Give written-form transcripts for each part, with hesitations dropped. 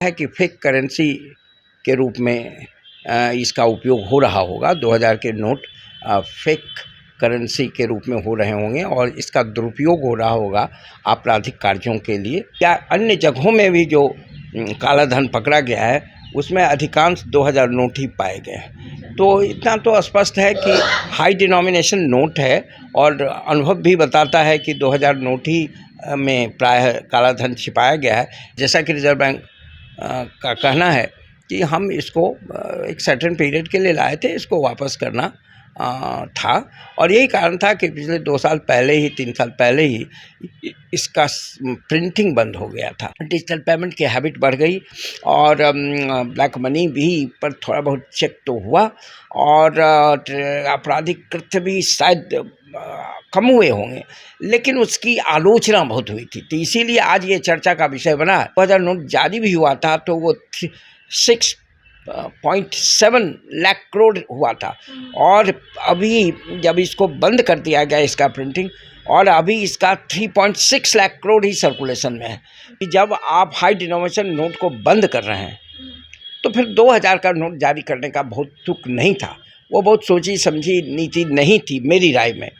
है कि fake currency के रूप में इसका उपयोग हो रहा होगा। 2000 के नोट फेक करेंसी के रूप में हो रहे होंगे और इसका दुरुपयोग हो रहा होगा आपराधिक कार्यों के लिए, या अन्य जगहों में भी जो काला धन पकड़ा गया है उसमें अधिकांश 2000 नोट ही पाए गए हैं। तो इतना तो स्पष्ट है कि हाई डिनोमिनेशन नोट है और अनुभव भी बताता है कि 2000 नोट ही में प्रायः काला धन छिपाया गया है। जैसा कि रिजर्व बैंक का कहना है कि हम इसको एक सर्टेन पीरियड के लिए लाए थे, इसको वापस करना था और यही कारण था कि पिछले 2 साल पहले ही 3 साल पहले ही इसका प्रिंटिंग बंद हो गया था। डिजिटल पेमेंट की हैबिट बढ़ गई और ब्लैक मनी भी पर थोड़ा बहुत चेक तो हुआ और आपराधिक कृत्य भी शायद कम हुए होंगे, लेकिन उसकी आलोचना बहुत हुई थी। तो इसीलिए आज ये चर्चा का विषय बना। 2000 नोट जारी भी हुआ था तो वो 6.7 लाख करोड़ हुआ था और अभी जब इसको बंद कर दिया गया इसका प्रिंटिंग, और अभी इसका 3.6 लाख करोड़ ही सर्कुलेशन में है। जब आप हाई डिनोमिनेशन नोट को बंद कर रहे हैं तो फिर 2000 का नोट जारी करने का बहुत तुक नहीं था, वो बहुत सोची समझी नीति नहीं थी मेरी राय में।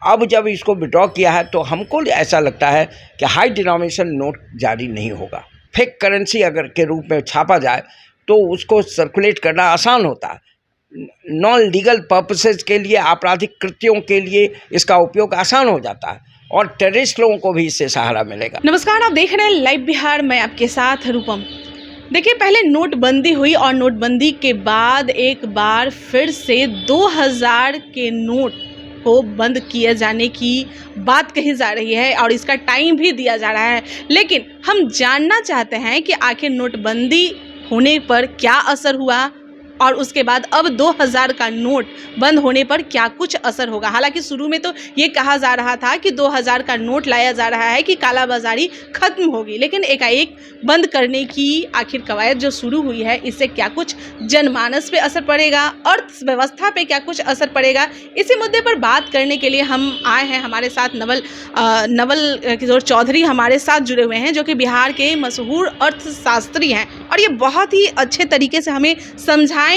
अब जब इसको विड्रॉ किया है तो हमको ऐसा लगता है कि हाई डिनोमिनेशन नोट जारी नहीं होगा। फेक करेंसी अगर के रूप में छापा जाए तो उसको सर्कुलेट करना आसान होता है। नॉन लीगल पर्पसेस के लिए, आपराधिक कृत्यों के लिए इसका उपयोग आसान हो जाता है और टेररिस्ट लोगों को भी इससे सहारा मिलेगा। नमस्कार, आप देख रहे हैं लाइव बिहार, मैं आपके साथ रूपम। देखिए, पहले नोटबंदी हुई और नोटबंदी के बाद एक बार फिर से 2000 के नोट को बंद किए जाने की बात कही जा रही है और इसका टाइम भी दिया जा रहा है। लेकिन हम जानना चाहते हैं कि आखिर नोटबंदी होने पर क्या असर हुआ और उसके बाद अब 2000 का नोट बंद होने पर क्या कुछ असर होगा। हालांकि शुरू में तो ये कहा जा रहा था कि 2000 का नोट लाया जा रहा है कि कालाबाजारी खत्म होगी, लेकिन एकाएक बंद करने की आखिर कवायद जो शुरू हुई है, इससे क्या कुछ जनमानस पे असर पड़ेगा, अर्थव्यवस्था पे क्या कुछ असर पड़ेगा, इसी मुद्दे पर बात करने के लिए हम आए हैं। हमारे साथ नवल किशोर चौधरी हमारे साथ जुड़े हुए हैं, जो कि बिहार के मशहूर अर्थशास्त्री हैं और ये बहुत ही अच्छे तरीके से हमें समझाएंगे,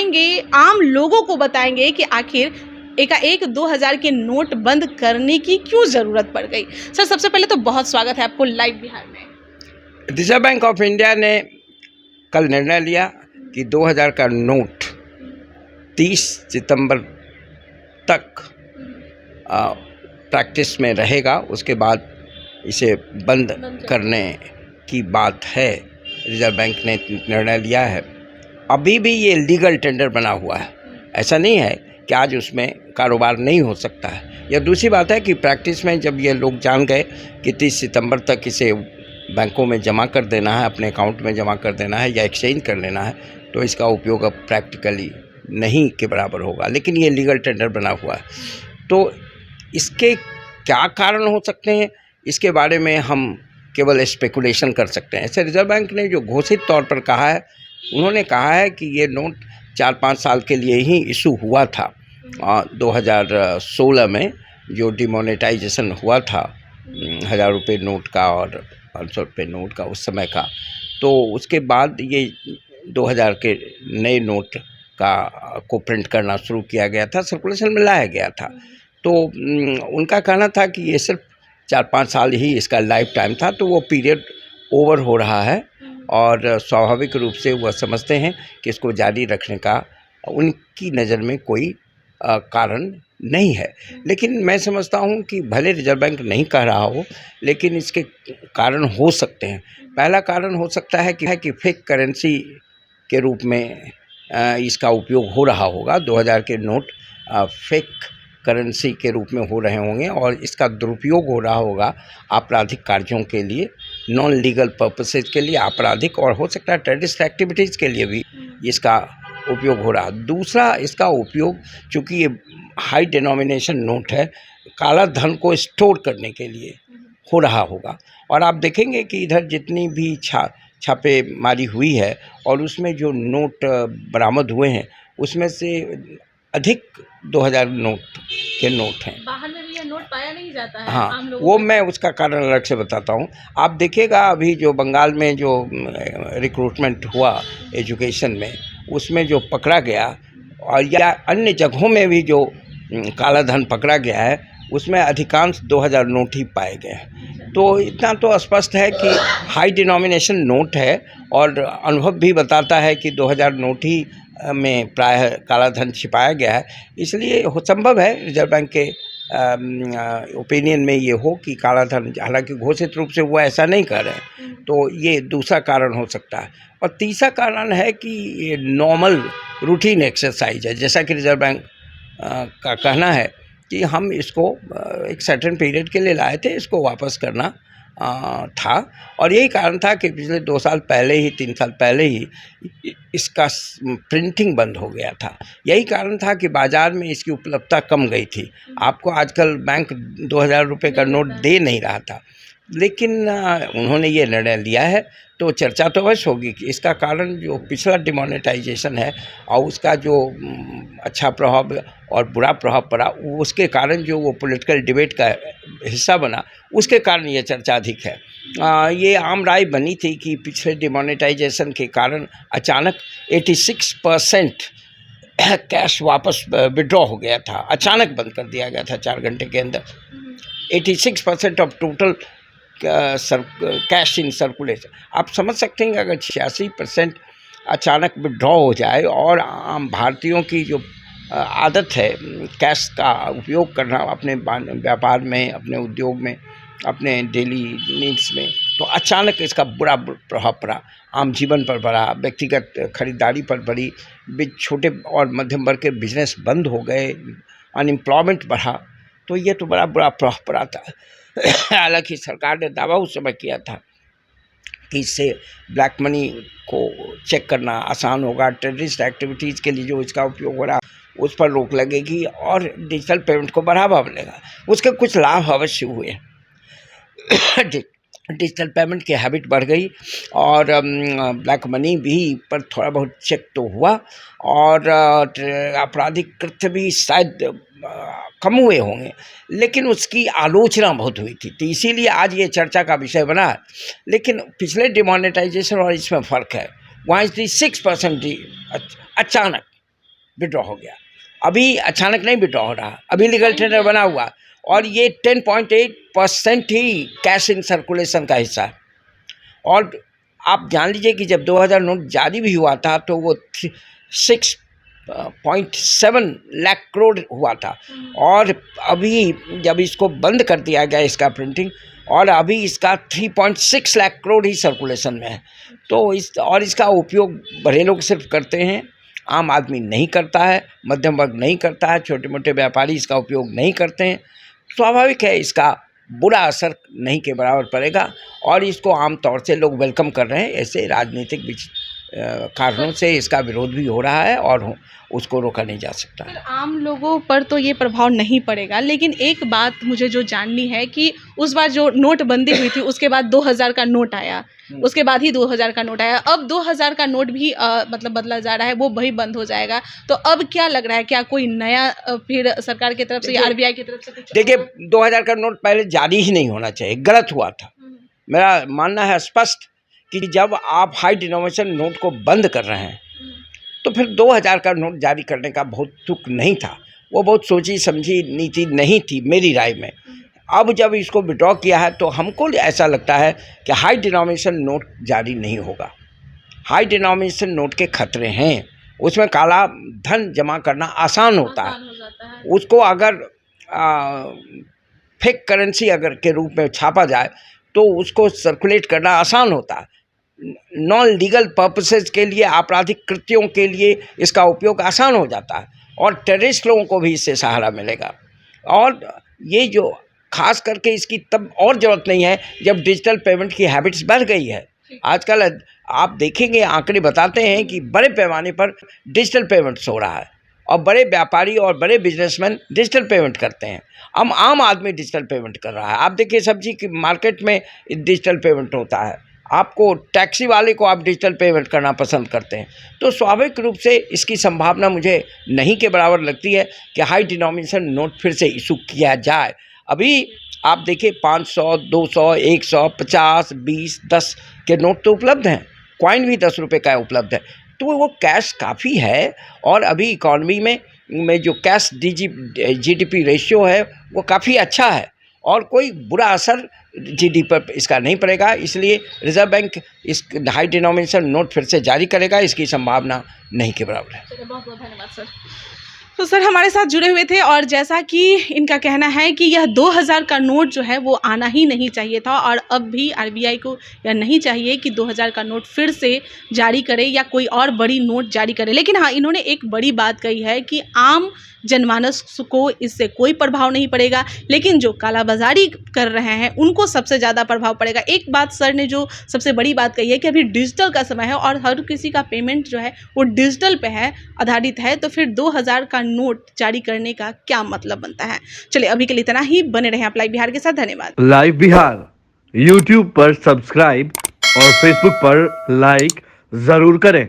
आम लोगों को बताएंगे कि आखिर एकाएक 2000 के नोट बंद करने की क्यों ज़रूरत पड़ गई। सर, सबसे पहले तो बहुत स्वागत है आपको लाइव बिहार में। रिजर्व बैंक ऑफ इंडिया ने कल निर्णय लिया कि 2000 का नोट 30 सितंबर तक प्रैक्टिस में रहेगा, उसके बाद इसे बंद करने की बात है। रिजर्व बैंक ने निर्णय लिया है। अभी भी ये लीगल टेंडर बना हुआ है, ऐसा नहीं है कि आज उसमें कारोबार नहीं हो सकता है। यह दूसरी बात है कि प्रैक्टिस में जब ये लोग जान गए कि 30 सितंबर तक इसे बैंकों में जमा कर देना है, अपने अकाउंट में जमा कर देना है या एक्सचेंज कर लेना है, तो इसका उपयोग अब प्रैक्टिकली नहीं के बराबर होगा। लेकिन ये लीगल टेंडर बना हुआ है, तो इसके क्या कारण हो सकते हैं, इसके बारे में हम केवल स्पेकुलेशन कर सकते हैं। ऐसे रिजर्व बैंक ने जो घोषित तौर पर कहा है, उन्होंने कहा है कि ये नोट 4-5 साल के लिए ही इशू हुआ था। 2016 में जो डिमोनेटाइजेशन हुआ था 1000 रुपये नोट का और 500 रुपये नोट का उस समय का, तो उसके बाद ये 2000 के नए नोट को प्रिंट करना शुरू किया गया था, सर्कुलेशन में लाया गया था। तो उनका कहना था कि ये सिर्फ 4-5 साल ही इसका लाइफ टाइम था, तो वो पीरियड ओवर हो रहा है और स्वाभाविक रूप से वह समझते हैं कि इसको जारी रखने का उनकी नज़र में कोई कारण नहीं है। लेकिन मैं समझता हूं कि भले रिजर्व बैंक नहीं कह रहा हो, लेकिन इसके कारण हो सकते हैं। पहला कारण हो सकता है कि फेक करेंसी के रूप में इसका उपयोग हो रहा होगा। 2000 के नोट फेक करेंसी के रूप में हो रहे होंगे और इसका दुरुपयोग हो रहा होगा आपराधिक कार्यों के लिए, नॉन लीगल पर्पसेस के लिए, आपराधिक और हो सकता है टेररिस्ट एक्टिविटीज़ के लिए भी इसका उपयोग हो रहा। दूसरा, इसका उपयोग चूँकि ये हाई डिनोमिनेशन नोट है, काला धन को स्टोर करने के लिए हो रहा होगा। और आप देखेंगे कि इधर जितनी भी छापेमारी हुई है और उसमें जो नोट बरामद हुए हैं उसमें से अधिक 2000 नोट के नोट हैं। बाहर में भी ये नोट पाया नहीं जाता है हाँ, आम लोगों वो को। मैं उसका कारण अलग से बताता हूँ। आप देखिएगा अभी जो बंगाल में जो रिक्रूटमेंट हुआ एजुकेशन में, उसमें जो पकड़ा गया और या अन्य जगहों में भी जो काला धन पकड़ा गया है, उसमें अधिकांश 2000 नोट ही पाए गए हैं। तो इतना तो स्पष्ट है कि हाई डिनोमिनेशन नोट है और अनुभव भी बताता है कि 2000 नोट ही में प्रायः काला धन छिपाया गया है। इसलिए संभव है रिजर्व बैंक के ओपिनियन में ये हो कि काला धन, हालांकि घोषित रूप से वो ऐसा नहीं कर रहे हैं, तो ये दूसरा कारण हो सकता है। और तीसरा कारण है कि ये नॉर्मल रूटीन एक्सरसाइज है, जैसा कि रिजर्व बैंक का कहना है कि हम इसको एक सर्टेन पीरियड के लिए लाए थे, इसको वापस करना था। और यही कारण था कि पिछले 2 साल पहले ही, 3 साल पहले ही इसका प्रिंटिंग बंद हो गया था। यही कारण था कि बाज़ार में इसकी उपलब्धता कम गई थी। आपको आजकल बैंक 2000 रुपये का नोट दे नहीं रहा था, लेकिन उन्होंने ये निर्णय लिया है, तो चर्चा तो अवश्य होगी कि इसका कारण जो पिछला डिमोनेटाइजेशन है और उसका जो अच्छा प्रभाव और बुरा प्रभाव पड़ा, उसके कारण जो वो पॉलिटिकल डिबेट का हिस्सा बना, उसके कारण ये चर्चा अधिक है। ये आम राय बनी थी कि पिछले डिमोनेटाइजेशन के कारण अचानक 86% कैश वापस विड्रॉ हो गया था, अचानक बंद कर दिया गया था 4 घंटे के अंदर। 86% of total cash in circulation. आप समझ सकते हैं कि अगर 86% अचानक विड्रॉ हो जाए और आम भारतीयों की जो आदत है कैश का उपयोग करना अपने व्यापार में, अपने उद्योग में, अपने डेली नीड्स में, तो अचानक इसका बुरा प्रभाव पड़ा, आम जीवन पर पड़ा, व्यक्तिगत खरीदारी पर पड़ी, छोटे और मध्यम वर्ग के बिजनेस बंद हो गए, अनएम्प्लॉयमेंट बढ़ा, तो ये तो बड़ा बुरा प्रभाव पड़ा था। हालांकि सरकार ने दावा उस समय किया था कि इससे ब्लैक मनी को चेक करना आसान होगा, टेररिस्ट एक्टिविटीज़ के लिए जो इसका उपयोग हो रहा उस पर रोक लगेगी और डिजिटल पेमेंट को बढ़ावा मिलेगा। उसके कुछ लाभ अवश्य हुए। डिजिटल पेमेंट की हैबिट बढ़ गई और ब्लैक मनी भी पर थोड़ा बहुत चेक तो हुआ और आपराधिक कृत्य भी शायद कम हुए होंगे, लेकिन उसकी आलोचना बहुत हुई थी, तो इसीलिए आज ये चर्चा का विषय बना है। लेकिन पिछले डिमोनेटाइजेशन और इसमें फ़र्क है। वहाँ 6% अचानक विड्रॉ हो गया, अभी अचानक नहीं विड्रॉ हो रहा, अभी लीगल टेंडर बना हुआ और ये 10.8% ही कैश इन सर्कुलेशन का हिस्सा है। और आप जान लीजिए कि जब 2000 नोट जारी भी हुआ था तो वो 6.7 लाख करोड़ हुआ था और अभी जब इसको बंद कर दिया गया इसका प्रिंटिंग, और अभी इसका 3.6 लाख करोड़ ही सर्कुलेशन में है। तो इसका उपयोग बड़े लोग सिर्फ करते हैं, आम आदमी नहीं करता है, मध्यम वर्ग नहीं करता है, छोटे मोटे व्यापारी इसका उपयोग नहीं करते हैं। स्वाभाविक है इसका बुरा असर नहीं के बराबर पड़ेगा और इसको आम तौर से लोग वेलकम कर रहे हैं। ऐसे राजनीतिक कारणों से इसका विरोध भी हो रहा है और उसको रोका नहीं जा सकता। आम लोगों पर तो ये प्रभाव नहीं पड़ेगा, लेकिन एक बात मुझे जो जाननी है कि उस बार जो नोटबंदी हुई थी उसके बाद 2000 का नोट आया, उसके बाद ही 2000 का नोट आया, अब 2000 का नोट भी मतलब बदला जा रहा है, वो वही बंद हो जाएगा। तो अब क्या लग रहा है, क्या कोई नया फिर सरकार की तरफ से या आरबीआई की तरफ से कुछ? देखिए, 2000 का नोट पहले जारी ही नहीं होना चाहिए, गलत हुआ था। मेरा मानना है स्पष्ट कि जब आप हाई डिनोमिनेशन नोट को बंद कर रहे हैं तो फिर 2000 का नोट जारी करने का बहुत तुक नहीं था, वो बहुत सोची समझी नीति नहीं थी मेरी राय में। अब जब इसको विड्रॉ किया है तो हमको ऐसा लगता है कि हाई डिनोमिनेशन नोट जारी नहीं होगा। हाई डिनोमिनेशन नोट के खतरे हैं, उसमें काला धन जमा करना आसान होता है। उसको अगर फेक करेंसी अगर के रूप में छापा जाए तो उसको सर्कुलेट करना आसान होता है। नॉन लीगल पर्पसेस के लिए, आपराधिक कृत्यों के लिए इसका उपयोग आसान हो जाता है और टेररिस्ट लोगों को भी इससे सहारा मिलेगा। और ये जो खास करके इसकी तब और ज़रूरत नहीं है जब डिजिटल पेमेंट की हैबिट्स बढ़ गई है। आजकल आप देखेंगे आंकड़े बताते हैं कि बड़े पैमाने पर डिजिटल पेमेंट्स हो रहा है और बड़े व्यापारी और बड़े बिजनेसमैन डिजिटल पेमेंट करते हैं। अब आम आदमी डिजिटल पेमेंट कर रहा है। आप देखिए, सब्जी की मार्केट में डिजिटल पेमेंट होता है, आपको टैक्सी वाले को आप डिजिटल पेमेंट करना पसंद करते हैं। तो स्वाभाविक रूप से इसकी संभावना मुझे नहीं के बराबर लगती है कि हाई डिनोमिनेशन नोट फिर से इशू किया जाए। अभी आप देखिए 500, 200, 100, 50, 20, 10 के नोट तो उपलब्ध हैं, कॉइन भी 10 रुपये का उपलब्ध है। तो वो कैश काफ़ी है और अभी इकॉनमी में जो कैश जीडीपी रेशियो है वो काफ़ी अच्छा है और कोई बुरा असर जीडीपी पर इसका नहीं पड़ेगा। इसलिए रिजर्व बैंक इस हाई डिनोमिनेशन नोट फिर से जारी करेगा, इसकी संभावना नहीं के बराबर है। चलिए, बहुत बहुत धन्यवाद सर। तो सर हमारे साथ जुड़े हुए थे और जैसा कि इनका कहना है कि यह 2000 का नोट जो है वो आना ही नहीं चाहिए था और अब भी आरबीआई को यह नहीं चाहिए कि 2000 का नोट फिर से जारी करे या कोई और बड़ी नोट जारी करे। लेकिन हाँ, इन्होंने एक बड़ी बात कही है कि आम जनमानस को इससे कोई प्रभाव नहीं पड़ेगा, लेकिन जो कालाबाजारी कर रहे हैं उनको सबसे ज़्यादा प्रभाव पड़ेगा। एक बात सर ने जो सबसे बड़ी बात कही है कि अभी डिजिटल का समय है और हर किसी का पेमेंट जो है वो डिजिटल पे है, आधारित है, तो फिर 2000 का नोट जारी करने का क्या मतलब बनता है। चलिए, अभी के लिए इतना ही। बने रहें आप लाइव बिहार के साथ। धन्यवाद। लाइव बिहार यूट्यूब पर सब्सक्राइब और फेसबुक पर लाइक जरूर करें।